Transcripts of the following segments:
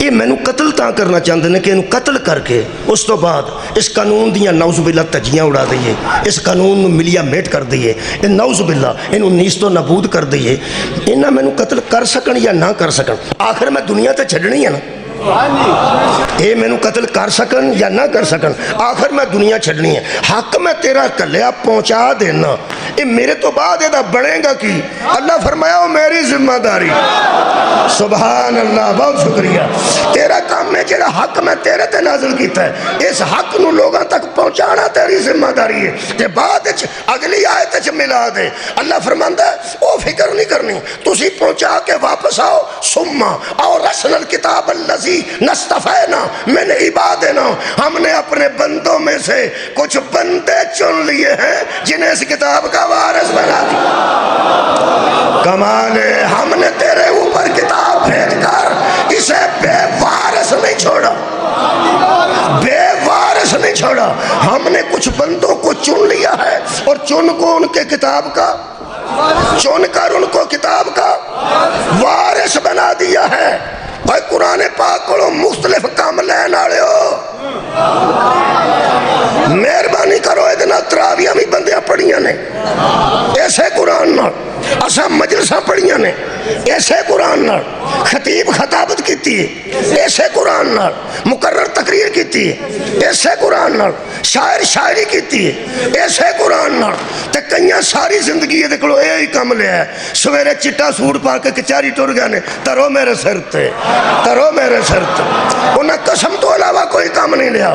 یہ مینو قتل تاں کرنا چاہتے ہیں کہ انہوں قتل کر کے اس تو بعد اس قانون دیاں نعوذ باللہ تجیاں اڑا دئیے، اس قانون نو ملیا میٹ کر دئیے، نعوذ باللہ انہوں نیست و نبود کر دئیے۔ انہاں مینو قتل کر سکن یا نہ کر سکن، آخر میں دنیا تے چھڈنی ہے نا، اے مینو قتل کر سکن یا نہ کر سکن، آخر میں دنیا چھڈنی ہے۔ حق میں تیرا کلیا پہنچا دینا، اے میرے تو بعد یہ بڑھے گا کی؟ اللہ فرمایا وہ میری ذمہ داری۔ سبحان اللہ، بہت شکریہ۔ تیرا کام ہے جڑا حق میں تیرے تے نازل کیتا ہے، اس حق نو لوگاں تک پہنچانا تیری ذمہ داری ہے۔ تے بعد اگلی آیت وچ ملا دے، اللہ فرماندا ہے او فکر نہیں کرنی، تسی پہنچا کے واپس آؤ، ثم اور رسل الکتاب الذی نصطفینا من عبادنا، ہم نے اپنے بندوں میں سے کچھ بندے چن لیے ہیں جنہیں اس کتاب کا وارث بنا دیا۔ کمال ہے، ہم نے تیرے اوپر کتاب بھیج کر اسے بے وارث نہیں چھوڑا، بے وارث نہیں چھوڑا، ہم نے کچھ بندوں کو چن لیا ہے اور چن کو ان کے کتاب کا، چن کر ان کو کتاب کا وارث بنا دیا ہے۔ بھائی قرآن پاک کو مختلف کام لین آڑے ہو، مہربانی کرو ادنا تراویاں بھی بندیاں پڑھیاں نے ایسے قرآن نال، اساں مجلساں پڑھیاں نے ایسے قرآن نال، خطیب خطابت کیتی ہے ایسے قرآن نال، مقرر تقریر کیتی ہے ایسے قرآن نال، شاعر شاعری کیتی ہے ایسے قرآن نال، تے کئیاں ساری زندگی یہ دیکھو اے ہی کام لیا ہے، سویرے چٹا سوٹ پا کے کچاری ٹر گئے نے، ترو میرے سر تے، ترو میرے سر تے، انہیں قسم تو علاوہ کوئی کام نہیں لیا۔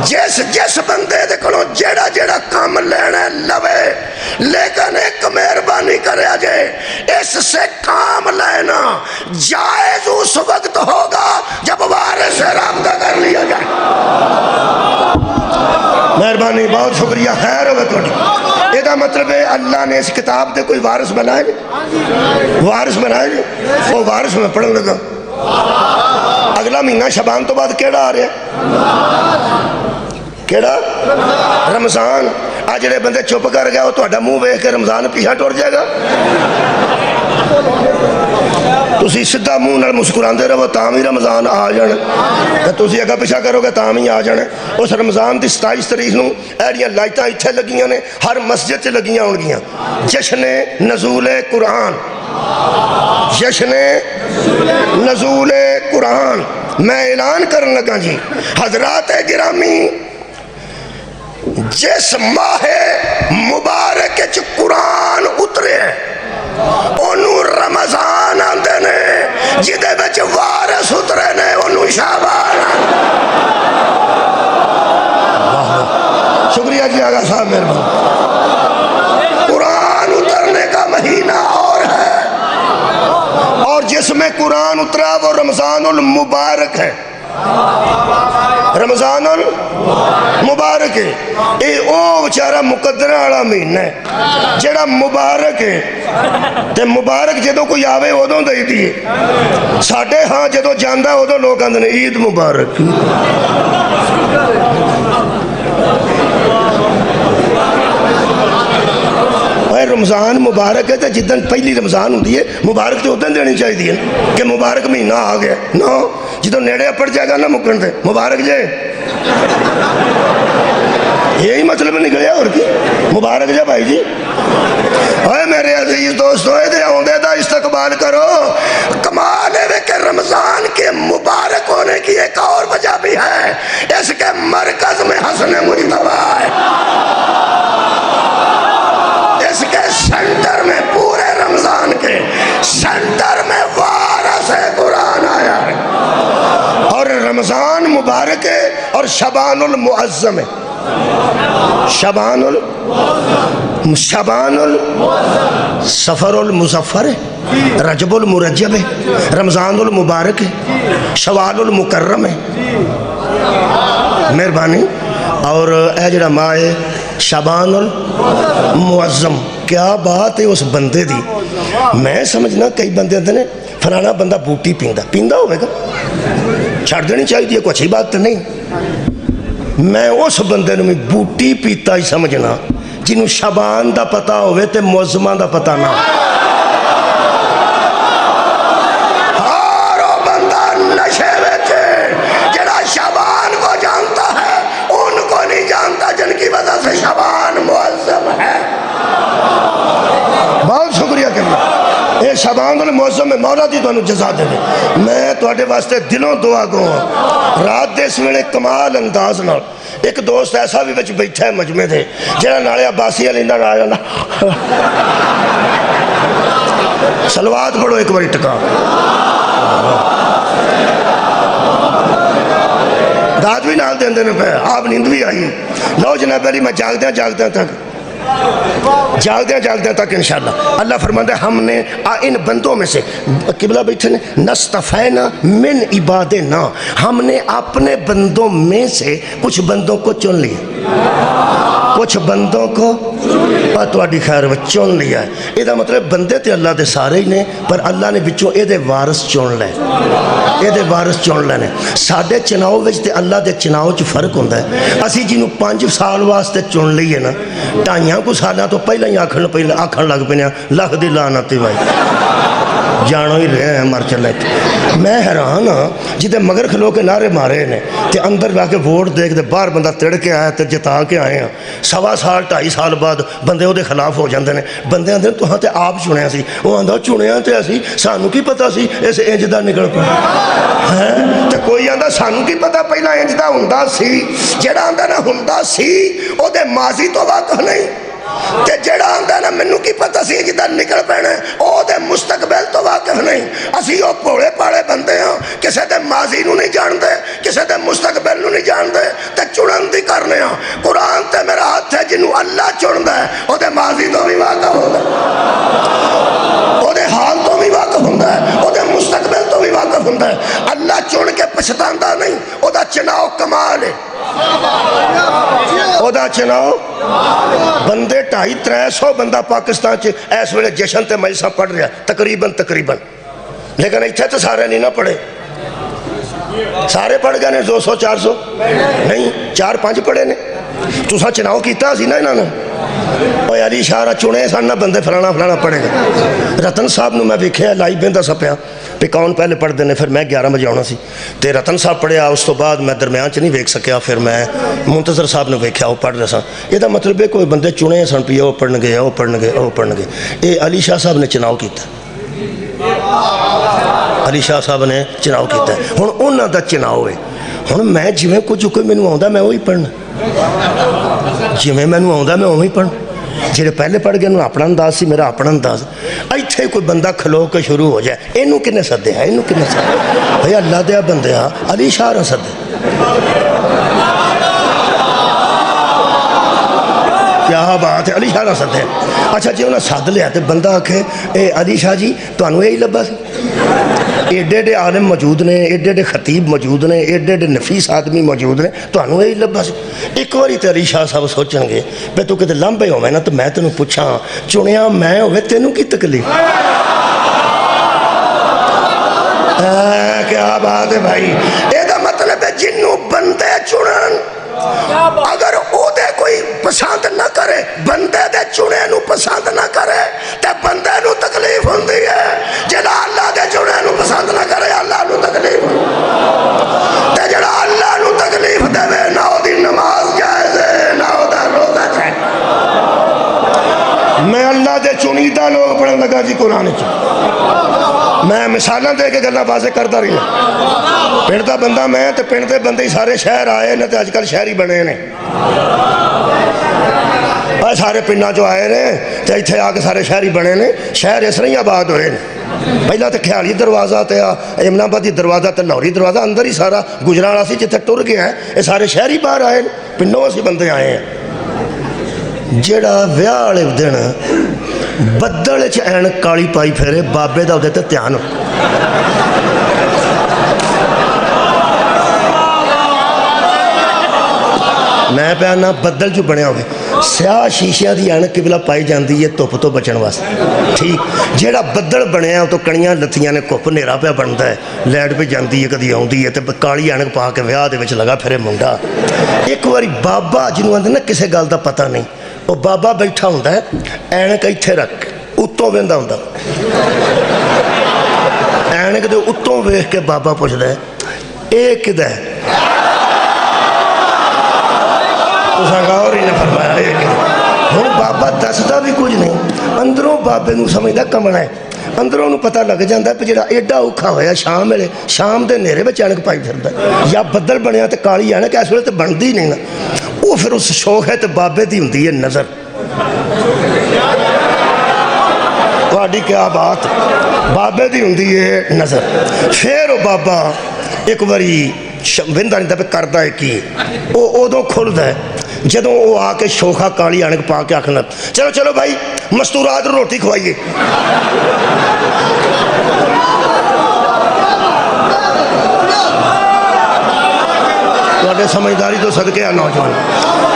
جس بندے دیکھو جیڑا جیڑا کام لینا لوے، لیکن ایک مہربانی کرے جائے، اس سے کام لینا جائز اس وقت ہوگا جب وارث سے رابطہ کر لیا جائے۔ مہربانی، بہت شکریہ، خیر ہوگا تھوڑی۔ یہ مطلب ہے اللہ نے اس کتاب دے کوئی وارث بنائے نہیں، وارث بنائے نہیں، وہ وارث میں پڑھن لگا۔ اگلا مہینہ شبان تو بعد کیڑا آ رہا ہے؟ کیڑا؟ رمضان۔ آج جڑے بندے چپ کر گیا وہ تہاڈا منہ ویکھ کے رمضان پیچھے ٹر جائے گا۔ تسی سیدھا منہ نال مسکراندے رہو تاں بھی رمضان آ جانا، تے تسی اگا پیچھا کرو گے تاں بھی آ جانا۔ اس رمضان دی 27 تاریخ نو ایڑیاں لائٹاں ایتھے لگیاں نے، ہر مسجد چ لگیاں ہون گیاں، جشن نزول قرآن، جشن نزول قرآن۔ میں اعلان کرن لگا جی حضرات گرامی، جس ماہ مبارک چ قرآن اترے انہوں رمضان آندے نے، جدے بچ وارث اترے نے انہوں شعبان آندے۔ شکریہ جی آغا صاحب، مہربان۔ قرآن اترنے کا مہینہ اور ہے، اور جس میں قرآن اترا وہ رمضان المبارک ہے، رمضان المبارک ہے۔ اے او بچارا مقدرہ والا مہینہ ہے جڑا مبارک ہے، تے مبارک جدوں کوئی آوے ادوں دے دیے، ساڈے ہاں جدوں جاندا ادوں لوگ آندے نے عید مبارک۔ رمضان مبارک ہے تو جدن پہلی رمضان ہوتی ہے مبارک تو ادن دینی چاہیے کہ مبارک مہینہ آ گیا، نو جدو نیڑے اپڑ جائے گا نہ مکن دے مبارک جائے، یہی مطلب نکلیا اور کی مبارک جائے بھائی جی۔ اے میرے عزیز دوستو، دے ہوندے دا استقبال کرو۔ کمال ہے کہ رمضان کے مبارک ہونے کی ایک اور وجہ بھی ہے، اس کے مرکز میں حسن مجتبی ہے، اس کے سنٹر میں پورے رمضان کے سنٹر میں وارث قرآن آیا ہے، اور رمضان مبارک ہے اور شبان المعظم ہے، شبان سفر المظفر ہے، رجب المرجب ہے، رمضان المبارک ہے، شوال المکرم ہے۔ مہربانی۔ اور اے جڑا ماہ ہے شبان المعظم، کیا بات ہے اس بندے دی۔ میں سمجھنا کئی بندے آتے ہیں فلانا بندہ بوٹی پیندا ہوئے گا، چھڑ دینی چاہیے، کوئی اچھی بات تو نہیں۔ میں اس بندے نے بوٹی پیتا ہی سمجھنا جنہوں شبان دا پتہ ہوئے تے معظمہ دا پتہ نہ ہو، اور وہ بندہ نشے یہ شبان المعظم میں مولا دی تانوں جزا دے میں تواڈے واسطے دلوں دعا گو رات دے اس ویلے کمال انداز نال ایک دوست ایسا بھی بچ بیٹھا ہے مجمع دے جڑا نالے عباسی علی نال آیا نا صلوات پڑھو ایک بار ٹکا داد بھی نال دیں دینے پہ آپ نیند بھی آئی لو جناب علی میں جاگدیاں تک انشاءاللہ اللہ فرماتا ہے ہم نے ان بندوں میں سے قبلہ بیٹھے نے نستفینا من عبادنا ہم نے اپنے بندوں میں سے کچھ بندوں کو چن لیا کچھ بندوں کو تواڈی خیر چن لیا ہے یہ مطلب بندے تے اللہ دے سارے ہی نے پر اللہ نے بچوں اے دے وارث چن لے اے دے وارث چن لے نے ساڈے چناؤ وچ تے اللہ دے چناؤ چ فرق ہوندا ہے اسی جنوں 5 سال واسطے چن لئیے نا 2.5 سالاں تو پہلے ہی آکھن لگ پے لکھ دی لعنت بھائی جانو ہی رہے ہیں مر چلے میں حیران ہاں جدے مگر کھلو کے نعرے مارے نے تے اندر جا کے ووٹ دیکھ دے باہر بندہ تڑ کے آیا تے جتا کے آئے ہیں 1.25 سال 2.5 سال بعد بندے وہ دے خلاف ہو جاندے نے بندے آندے تو ہاں تے آپ چنیا سی وہ آندہ چنیا تے اسی سانو کی پتہ سی ایسے انجدہ نکل پڑا تے کوئی آندہ سانو کی پتہ پہلا انجدہ ہندہ سی جڑا آندہ نہ ہندہ سی وہ دے ماضی تو واقع نہیں تے جڑا آندہ نا منو کی پتہ سی جدہ نکل پینے او دے مستقبل تو واقف نہیں اسی او پوڑے پاڑے بندے ہاں کسے دے ماضی نو نہیں جان دے کسے دے مستقبل نو نہیں جان دے تے چنن دی کرنے ہاں قرآن تے میرا ہاتھ ہے جنو اللہ چن دے او دے ماضی تو بھی واقف ہوندہ او دے حال تو بھی واقف ہوندہ ہے او دے مستقبل تو بھی واقف ہوندہ ہے اللہ چن کے پچھتاندہ نہیں او دا چناؤ کمال ہے او دا چناؤ بندے 250-300 بندہ پاکستان چ اس ویلے جشن تے مجلساں پڑھ رہا تقریباً لیکن اتنے تو سارے نہیں نہ پڑھے سارے پڑھ گئے نے 200-400 نہیں 4-5 پڑھے نے تساں چناؤ کیتا سی نا انہاں نے اوے علی شاہ چنے سن نہ بندے فلانا پڑھے گا رتن صاحب نو میں ویکھیا لائی بہندا سپیا پہ کون پہلے پڑھ دینے پھر میں 11 بجے آنا سی تے رتن صاحب پڑھیا اس تو بعد میں درمیان چ نہیں ویکھ سکیا پھر میں منتظر صاحب نے ویکھیا وہ پڑھ رہے سن یہ مطلب ہے کوئی بندے چنے سن پی وہ پڑھن گے یہ علی شاہ صاحب نے چناؤ کیتا علی شاہ صاحب نے چناؤ کیتا ہے ہن انہاں دا چناؤ ہے ہن میں جویں کچھ کوئی مینوں آوندا میں وہی پڑھنا جویں مینوں آوندا میں وہی پڑھنا جڑے پہلے پڑھ گئے انہوں اپنا انداز سی میرا اپنا انداز ایتھے کوئی بندہ کھلو کے شروع ہو جائے اینوں کنے سدے ہے اینوں کنے سدے بھئی اللہ دیا بندے ہاں علی شاہ نہ سدے کیا بات ہے علی شاہ نہ سدے اچھا جی انہیں سد لیا تو بندہ آکھے اے علی شاہ جی تانوں یہی لبا سی ایڈے عالم موجود نے ایڈے خطیب موجود نے ایڈے نفیس آدمی موجود نے تانوں یہی لبا سی ایک باری تے علی شاہ صاحب سوچن گے پہ تو کتے لمبے ہوئے نا تو میں تینوں پوچھاں چنیا میں ہوئے تینوں کی تکلیف کیا بات ہے بھائی یہ مطلب ہے جنوں بندے چنن اگر او دے کوئی پسند نہ کرے بندے دے چنے نو پسند نہ کرے تے بندے نو تکلیف ہوندی ہے جڑا اللہ دے چنے نو پسند نہ کرے اللہ نو تکلیف تے جڑا اللہ نو تکلیف دے نہ او دی نماز جائز ہے نہ او دا روزہ جائز میں اللہ دے چنیدہ لوگ پڑھن لگا جی قرآن چ میں مثالاں دے کے گلاں واضح کرتا رہی پنڈ دا بندہ میں تے پنڈ دے بندے سارے شہر آئے نے تے اج کل شہری بنے نے سارے پنڈاں چوں آئے نے تے ایتھے آ کے سارے شہری بنے نے شہر اس طرح ہی آباد ہوئے نے پہلا تے خیالی دروازہ تے ایمن آبادی دروازہ تے لاہوری دروازہ اندر ہی سارا گجراں والا سی جتھے ٹر گیا ہے یہ سارے شہری باہر آئے پنڈوں اسی بندے آئے ہیں جڑا ویاہ والے دن بدل چ اینک کالی پائی پھیرے بابے دا تے دھیان میں پیانا بدل جو بنیا ہوئے سیاہ شیشیاں دی اینک قبلہ پائی جاندی ہے دھوپ تو بچن واسطے ٹھیک جیڑا بدل بنیا تو کڑیاں لتیاں نے کپ نیرا پہ بنتا ہے لائٹ پہ جاندی ہے کدی آوندی ہے تے کالی اینک پا کے ویاہ دے وچ لگا پھرے منڈا ایک واری بابا جنوں آندے نا کسے گل دا پتہ نہیں وہ بابا بیٹھا ہوندا ہے اینک ایتھے رکھ اتوں ویندا ہوندا اینک دے اتوں ویکھ کے بابا پوچھدا ہے اے کدا ہے غور ہی نہ فرمایا ہوں بابا دستا بھی کچھ نہیں اندروں بابے نو سمجھدا کمنا ہے ਅੰਦਰੋਂ ਉਹਨੂੰ ਪਤਾ ਲੱਗ ਜਾਂਦਾ ਵੀ ਜਿਹੜਾ ਐਡਾ ਔਖਾ ਹੋਇਆ ਸ਼ਾਮ ਵੇਲੇ ਸ਼ਾਮ ਦੇ ਹਨੇਰੇ ਵਿੱਚ ਐਨਕ ਪਾਈ ਫਿਰਦਾ ਜਾਂ ਬੱਦਲ ਬਣਿਆ ਤੇ ਕਾਲੀ ਐਨਕ ਇਸ ਵੇਲੇ ਤੇ ਬਣਦੀ ਨਹੀਂ ਨਾ ਉਹ ਫਿਰ ਉਸ ਸ਼ੌਕ ਹੈ ਤੇ ਬਾਬੇ ਦੀ ਹੁੰਦੀ ਹੈ ਨਜ਼ਰ ਤੁਹਾਡੀ ਕਿਆ ਬਾਤ ਬਾਬੇ ਦੀ ਹੁੰਦੀ ਹੈ ਨਜ਼ਰ ਫਿਰ ਉਹ ਬਾਬਾ ਇੱਕ ਵਾਰੀ ਵਿੰਦਾ ਨਹੀਂ ਤਾਂ ਕਰਦਾ ਹੈ ਕੀ ਉਹ ਉਦੋਂ ਖੁੱਲਦਾ ਹੈ ਜਦੋਂ ਉਹ ਆ ਕੇ ਸ਼ੋਖਾ ਕਾਲੀ ਐਨਕ ਪਾ ਕੇ ਆਖਣਾ ਚਲੋ ਚਲੋ ਭਾਈ ਮਸਤੂਰਾਤ ਨੂੰ ਰੋਟੀ ਖਵਾਈਏ ਤੁਹਾਡੇ ਸਮਝਦਾਰੀ ਤੋਂ ਸਦਕੇ ਆ ਨੌਜਵਾਨ